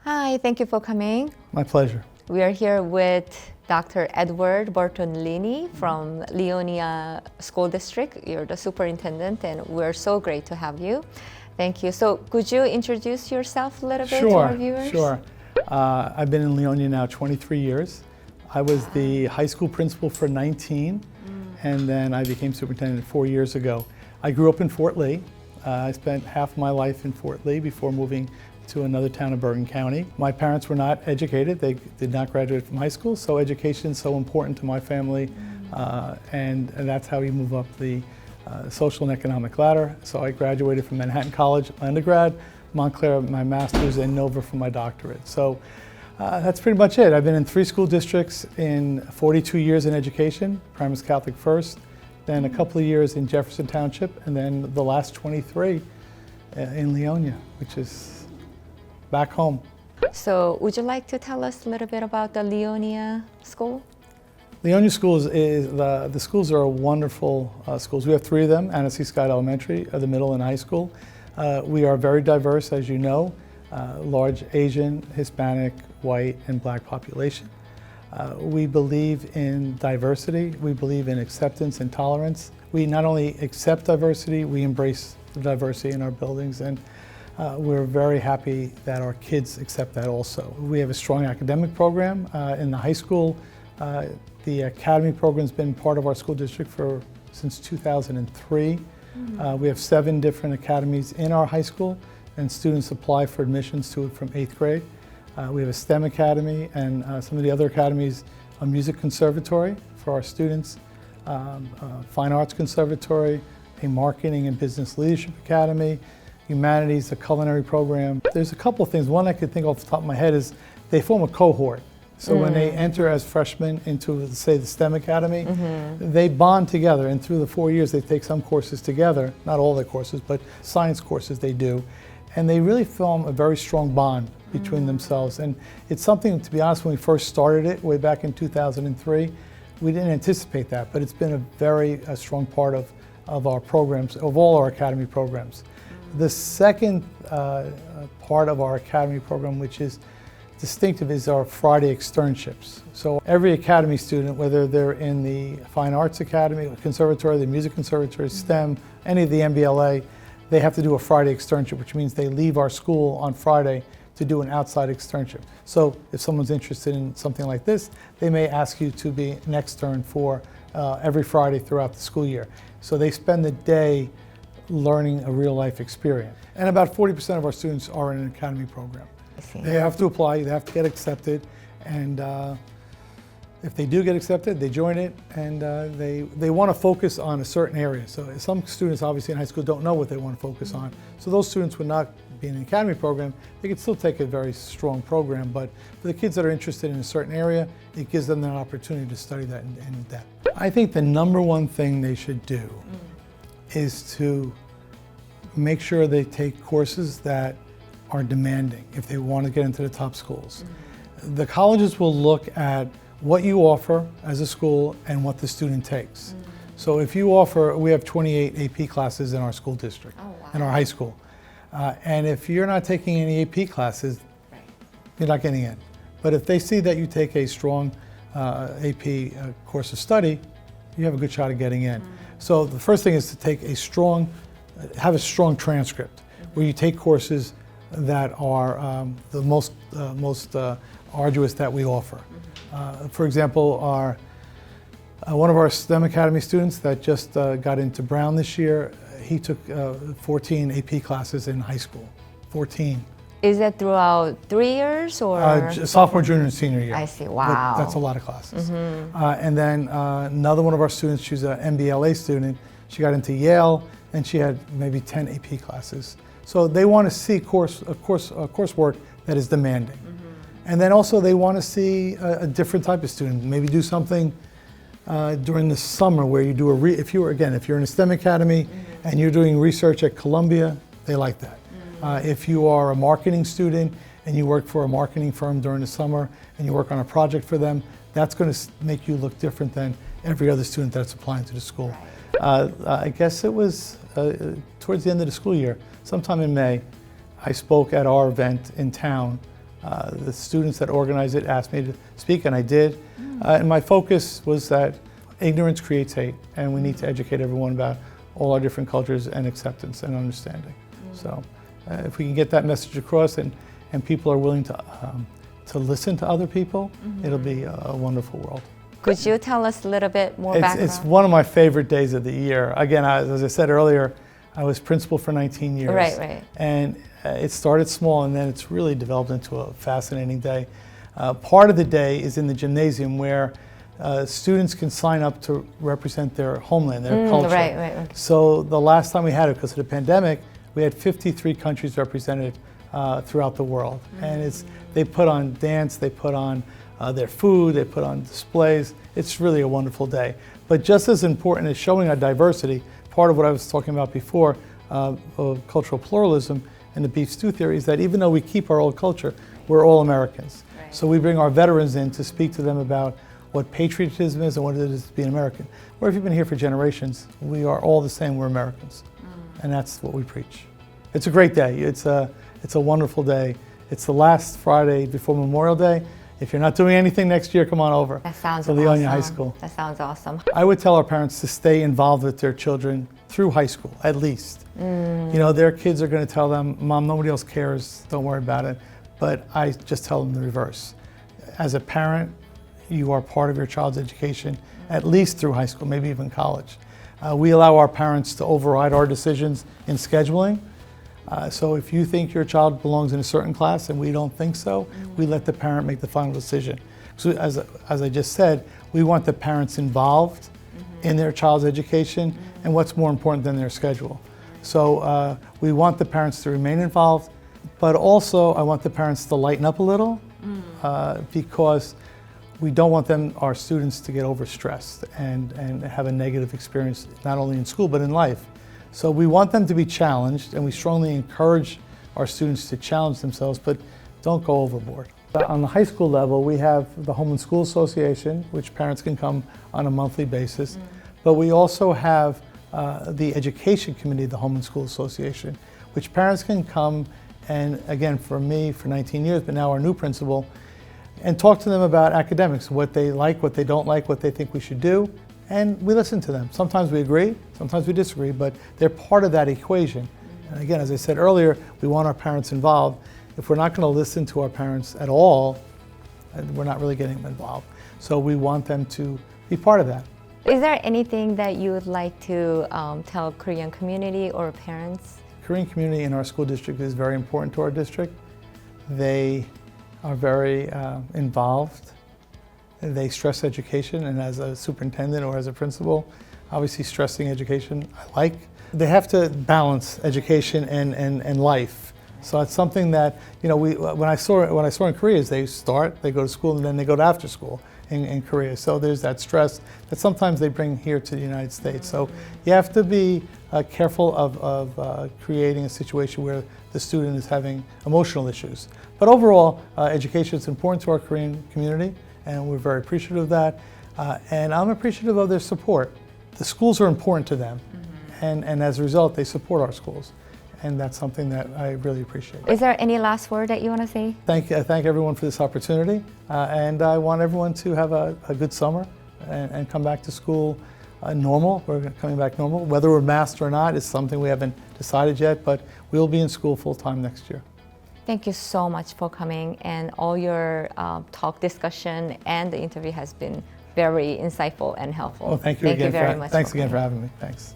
Hi, thank you for coming. My pleasure. We are here with Dr. Edward Bertolini from Leonia School District. You're the superintendent, and we're so great to have you. Thank you. So could you introduce yourself a little bit to our viewers? Sure. I've been in Leonia now 23 years. I was the high school principal for 19, and then I became superintendent 4 years ago. I grew up in Fort Lee. I spent half my life in Fort Lee before moving to another town in Bergen County. My parents were not educated. They did not graduate from high school, so education is so important to my family, and that's how we move up the social and economic ladder. So I graduated from Manhattan College, my undergrad, Montclair, my master's, and Nova for my doctorate. So that's pretty much it. I've been in 3 school districts in 42 years in education, Paramus Catholic first, then a couple of years in Jefferson Township, and then the last 23 in Leonia, which is back home. So would you like to tell us a little bit about the Leonia School? Leonia Schools the schools are wonderful schools. We have 3 of them, Annecy Scott Elementary, the middle and high school. We are very diverse, as you know, large Asian, Hispanic, white, and black population. We believe in diversity. We believe in acceptance and tolerance. We not only accept diversity, we embrace the diversity in our buildings, and we're very happy that our kids accept that also. We have a strong academic program in the high school. The academy program's been part of our school district since 2003. We have 7 different academies in our high school, and students apply for admissions to it from 8th grade. We have a STEM academy, and some of the other academies, a music conservatory for our students, fine arts conservatory, a marketing and business leadership academy, humanities, a culinary program. There's a couple of things. One I could think off the top of my head is they form a cohort. So when they enter as freshmen into, say, the STEM Academy, they bond together, and through the 4 years they take some courses together, not all their courses, but science courses they do, and they really form a very strong bond between themselves. And it's something, to be honest, when we first started it way back in 2003, we didn't anticipate that, but it's been a very strong part of our programs, of all our academy programs. The second part of our academy program, which is distinctive, is our Friday externships. So every academy student, whether they're in the Fine Arts Academy, the Conservatory, the Music Conservatory, STEM, any of the MBLA, they have to do a Friday externship, which means they leave our school on Friday to do an outside externship. So if someone's interested in something like this, they may ask you to be an extern for every Friday throughout the school year. So they spend the day learning a real life experience. And about 40% of our students are in an academy program. They have to apply, they have to get accepted, and if they do get accepted, they join it, and they want to focus on a certain area. So some students obviously in high school don't know what they want to focus on. So those students would not be in an academy program. They could still take a very strong program, but for the kids that are interested in a certain area, it gives them an opportunity to study that in depth. I think the #1 thing they should do is to make sure they take courses that are demanding if they want to get into the top schools. The colleges will look at what you offer as a school and what the student takes. So if you offer, we have 28 AP classes in our school district, in our high school. And if you're not taking any AP classes, you're not getting in. But if they see that you take a strong AP course of study, you have a good shot at getting in. So the first thing is to take have a strong transcript where you take courses that are the most arduous that we offer. For example, one of our STEM Academy students that just got into Brown this year, he took 14 AP classes in high school, 14. Is that throughout 3 years or? Sophomore, junior, and senior year. I see, wow. That's a lot of classes. And then another one of our students, she's an MBLA student, she got into Yale, and she had maybe 10 AP classes. So they want to see coursework that is demanding. And then also they want to see a different type of student, maybe do something during the summer where you do if you're in a STEM academy and you're doing research at Columbia, they like that. If you are a marketing student and you work for a marketing firm during the summer and you work on a project for them, that's going to make you look different than every other student that's applying to the school. I guess it was towards the end of the school year, sometime in May. I spoke at our event in town. The students that organized it asked me to speak, and I did. And my focus was that ignorance creates hate, and we need to educate everyone about all our different cultures and acceptance and understanding. So if we can get that message across and people are willing to listen to other people, it'll be a wonderful world. Could you tell us a little bit more background? It's one of my favorite days of the year. Again, as I said earlier, I was principal for 19 years. Right. And it started small, and then it's really developed into a fascinating day. Part of the day is in the gymnasium where students can sign up to represent their homeland, their culture. Right. Okay. So the last time we had it, because of the pandemic, we had 53 countries represented throughout the world. And they put on dance, they put on their food, they put on displays. It's really a wonderful day. But just as important as showing our diversity, part of what I was talking about before, of cultural pluralism and the beef stew theory, is that even though we keep our old culture, we're all Americans. Right. So we bring our veterans in to speak to them about what patriotism is and what it is to be an American. Or if you've been here for generations, we are all the same, we're Americans. And that's what we preach. It's a great day. It's a wonderful day. It's the last Friday before Memorial Day. If you're not doing anything next year, come on over That sounds to Leonia awesome. High School. That sounds awesome. I would tell our parents to stay involved with their children through high school, at least. You know, their kids are going to tell them, Mom, nobody else cares, don't worry about it. But I just tell them the reverse. As a parent, you are part of your child's education, at least through high school, maybe even college. We allow our parents to override our decisions in scheduling. So if you think your child belongs in a certain class and we don't think so, we let the parent make the final decision. So as I just said, we want the parents involved in their child's education and what's more important than their schedule. So we want the parents to remain involved, but also I want the parents to lighten up a little because we don't want our students to get overstressed and have a negative experience, not only in school, but in life. So we want them to be challenged, and we strongly encourage our students to challenge themselves, but don't go overboard. On the high school level, we have the Home and School Association, which parents can come on a monthly basis, but we also have the Education Committee of the Home and School Association, which parents can come and, again, for me, for 19 years, but now our new principal, and talk to them about academics, what they like, what they don't like, what they think we should do. And we listen to them. Sometimes we agree, sometimes we disagree, but they're part of that equation. And again, as I said earlier, we want our parents involved. If we're not going to listen to our parents at all, we're not really getting them involved. So we want them to be part of that. Is there anything that you would like to tell Korean community or parents? Korean community in our school district is very important to our district. They are very involved. They stress education, and as a superintendent or as a principal, obviously stressing education I like. They have to balance education and life. So it's something that, you know, when I saw in Korea is they go to school, and then they go to after school in Korea. So there's that stress that sometimes they bring here to the United States. So you have to be careful of creating a situation where the student is having emotional issues. But overall, education is important to our Korean community, and we're very appreciative of that. And I'm appreciative of their support. The schools are important to them, and as a result, they support our schools. And that's something that I really appreciate. Is there any last word that you want to say? Thank everyone for this opportunity, and I want everyone to have a good summer and come back to school normal. We're coming back normal. Whether we're masked or not is something we haven't decided yet, but we'll be in school full-time next year. Thank you so much for coming, and all your talk, discussion, and the interview has been very insightful and helpful. Well, thank you very again much. Thanks again for having me. Thanks.